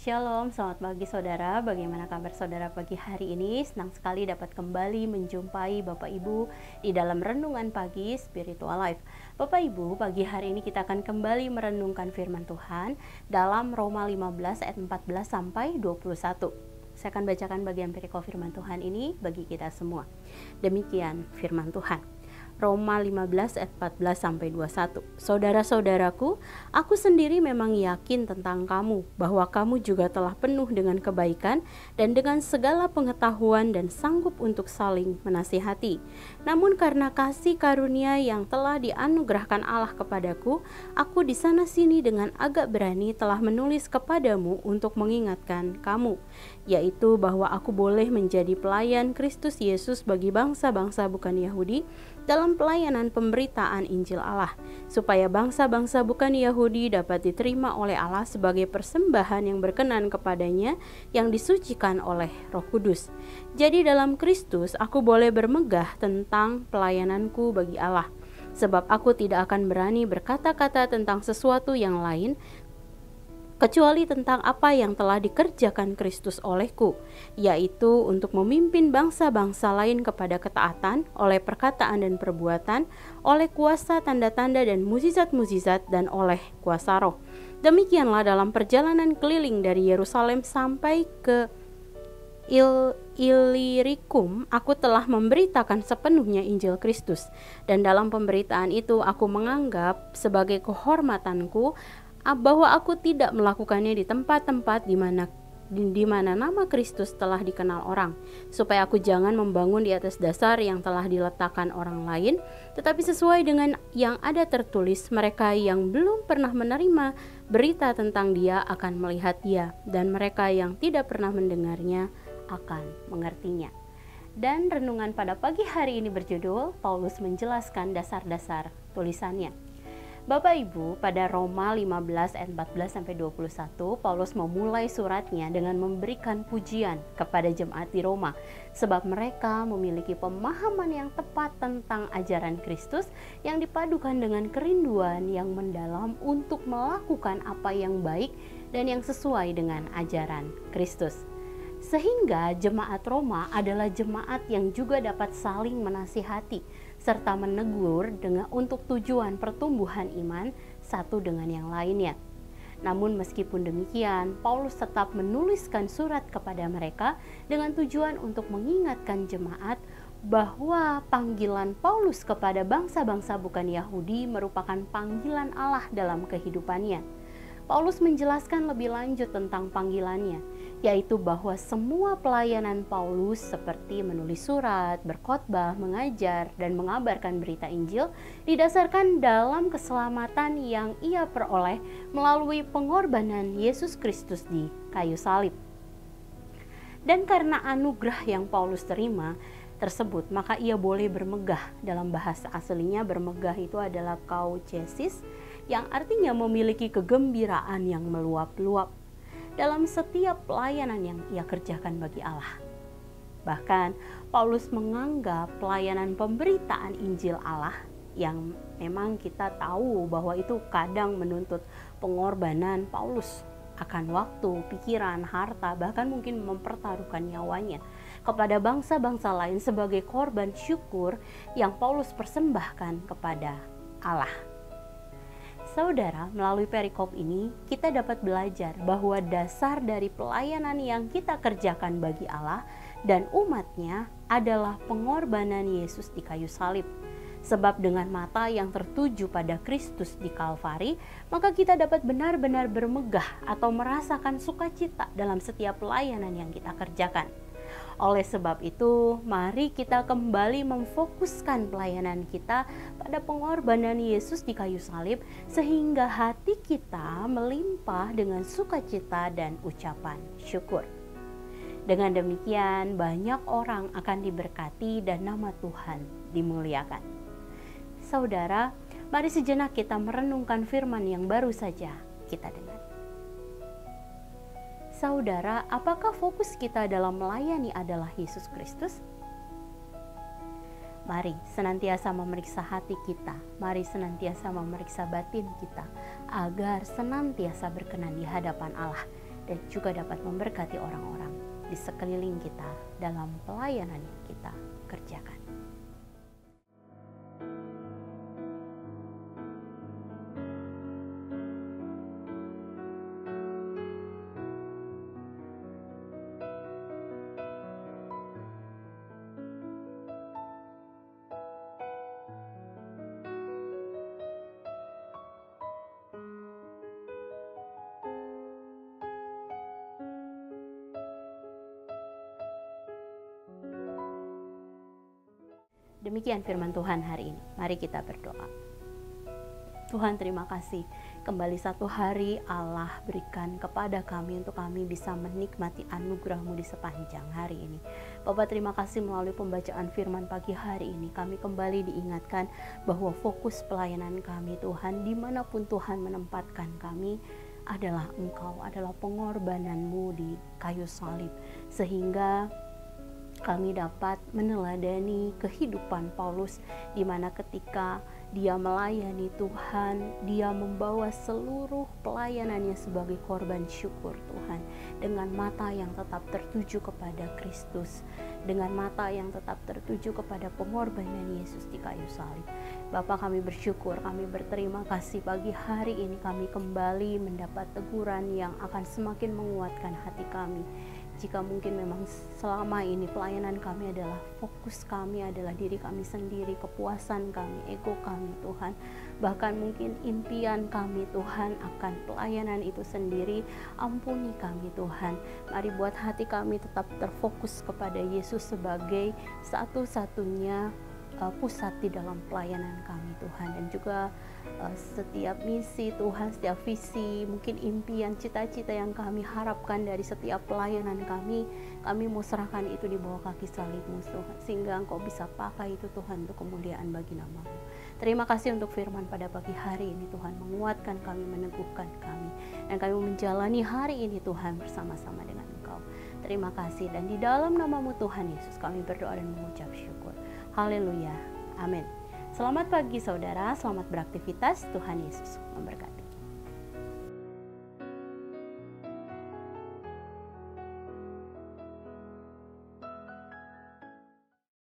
Shalom, selamat pagi saudara. Bagaimana kabar saudara pagi hari ini? Senang sekali dapat kembali menjumpai Bapak Ibu di dalam renungan pagi Spiritual Life. Bapak Ibu, pagi hari ini kita akan kembali merenungkan firman Tuhan dalam Roma 15 ayat 14 sampai 21. Saya akan bacakan bagian perikop firman Tuhan ini bagi kita semua. Demikian firman Tuhan. Roma 15 ayat 14 sampai 21. Saudara-saudaraku, aku sendiri memang yakin tentang kamu bahwa kamu juga telah penuh dengan kebaikan dan dengan segala pengetahuan dan sanggup untuk saling menasihati. Namun karena kasih karunia yang telah dianugerahkan Allah kepadaku, aku di sana sini dengan agak berani telah menulis kepadamu untuk mengingatkan kamu, yaitu bahwa aku boleh menjadi pelayan Kristus Yesus bagi bangsa-bangsa bukan Yahudi dalam pelayanan pemberitaan Injil Allah, supaya bangsa-bangsa bukan Yahudi dapat diterima oleh Allah sebagai persembahan yang berkenan kepadanya yang disucikan oleh Roh Kudus. Jadi dalam Kristus aku boleh bermegah tentang pelayananku bagi Allah, sebab aku tidak akan berani berkata-kata tentang sesuatu yang lain kecuali tentang apa yang telah dikerjakan Kristus olehku, yaitu untuk memimpin bangsa-bangsa lain kepada ketaatan oleh perkataan dan perbuatan, oleh kuasa tanda-tanda dan mukjizat-mukjizat, dan oleh kuasa Roh. Demikianlah dalam perjalanan keliling dari Yerusalem sampai ke Ilirikum, aku telah memberitakan sepenuhnya Injil Kristus, dan dalam pemberitaan itu aku menganggap sebagai kehormatanku bahwa aku tidak melakukannya di tempat-tempat di mana nama Kristus telah dikenal orang, supaya aku jangan membangun di atas dasar yang telah diletakkan orang lain, tetapi sesuai dengan yang ada tertulis, mereka yang belum pernah menerima berita tentang Dia akan melihat Dia, dan mereka yang tidak pernah mendengarnya akan mengertinya. Dan renungan pada pagi hari ini berjudul Paulus menjelaskan dasar-dasar tulisannya. Bapak Ibu, pada Roma 15 ayat 14 sampai 21, Paulus memulai suratnya dengan memberikan pujian kepada jemaat di Roma, sebab mereka memiliki pemahaman yang tepat tentang ajaran Kristus yang dipadukan dengan kerinduan yang mendalam untuk melakukan apa yang baik dan yang sesuai dengan ajaran Kristus. Sehingga jemaat Roma adalah jemaat yang juga dapat saling menasihati serta menegur untuk tujuan pertumbuhan iman satu dengan yang lainnya. Namun meskipun demikian, Paulus tetap menuliskan surat kepada mereka dengan tujuan untuk mengingatkan jemaat bahwa panggilan Paulus kepada bangsa-bangsa bukan Yahudi merupakan panggilan Allah dalam kehidupannya. Paulus menjelaskan lebih lanjut tentang panggilannya, yaitu bahwa semua pelayanan Paulus seperti menulis surat, berkhotbah, mengajar, dan mengabarkan berita Injil didasarkan dalam keselamatan yang ia peroleh melalui pengorbanan Yesus Kristus di kayu salib. Dan karena anugerah yang Paulus terima tersebut, maka ia boleh bermegah. Dalam bahasa aslinya bermegah itu adalah kauchesis, yang artinya memiliki kegembiraan yang meluap-luap dalam setiap pelayanan yang ia kerjakan bagi Allah. Bahkan Paulus menganggap pelayanan pemberitaan Injil Allah, yang memang kita tahu bahwa itu kadang menuntut pengorbanan Paulus akan waktu, pikiran, harta, bahkan mungkin mempertaruhkan nyawanya kepada bangsa-bangsa lain sebagai korban syukur yang Paulus persembahkan kepada Allah. Saudara, melalui perikop ini kita dapat belajar bahwa dasar dari pelayanan yang kita kerjakan bagi Allah dan umatnya adalah pengorbanan Yesus di kayu salib. Sebab dengan mata yang tertuju pada Kristus di Kalvari, maka kita dapat benar-benar bermegah atau merasakan sukacita dalam setiap pelayanan yang kita kerjakan. Oleh sebab itu, mari kita kembali memfokuskan pelayanan kita pada pengorbanan Yesus di kayu salib, sehingga hati kita melimpah dengan sukacita dan ucapan syukur. Dengan demikian, banyak orang akan diberkati dan nama Tuhan dimuliakan. Saudara, mari sejenak kita merenungkan firman yang baru saja kita dengar. Saudara, apakah fokus kita dalam melayani adalah Yesus Kristus? Mari senantiasa memeriksa hati kita, mari senantiasa memeriksa batin kita, agar senantiasa berkenan di hadapan Allah. dan juga dapat memberkati orang-orang di sekeliling kita dalam pelayanan yang kita kerjakan. Demikian firman Tuhan hari ini. Mari kita berdoa. Tuhan, terima kasih. Kembali satu hari Allah berikan kepada kami untuk kami bisa menikmati anugerah-Mu di sepanjang hari ini. Bapak, terima kasih melalui pembacaan firman pagi hari ini. Kami kembali diingatkan bahwa fokus pelayanan kami, Tuhan, dimanapun Tuhan menempatkan kami, adalah Engkau, adalah pengorbanan-Mu di kayu salib. Sehingga kami dapat meneladani kehidupan Paulus, di mana ketika dia melayani Tuhan, dia membawa seluruh pelayanannya sebagai korban syukur Tuhan, dengan mata yang tetap tertuju kepada Kristus, dengan mata yang tetap tertuju kepada pengorbanan Yesus di kayu salib. Bapa, kami bersyukur, kami berterima kasih pagi hari ini kami kembali mendapat teguran yang akan semakin menguatkan hati kami. Jika mungkin memang selama ini pelayanan kami adalah fokus kami adalah diri kami sendiri, kepuasan kami, ego kami Tuhan, bahkan mungkin impian kami Tuhan akan pelayanan itu sendiri, ampuni kami Tuhan. Mari buat hati kami tetap terfokus kepada Yesus sebagai satu-satunya pusat di dalam pelayanan kami Tuhan, dan juga setiap misi Tuhan, setiap visi, mungkin impian, cita-cita yang kami harapkan dari setiap pelayanan kami mau serahkan itu di bawah kaki salib-Mu Tuhan, sehingga Engkau bisa pakai itu Tuhan untuk kemuliaan bagi nama-Mu. Terima kasih untuk firman pada pagi hari ini Tuhan, menguatkan kami, meneguhkan kami, dan kami menjalani hari ini Tuhan bersama-sama dengan Engkau. Terima kasih, dan di dalam nama-Mu Tuhan Yesus kami berdoa dan mengucap syukur. Haleluya, amin. Selamat pagi saudara, selamat beraktivitas, Tuhan Yesus memberkati.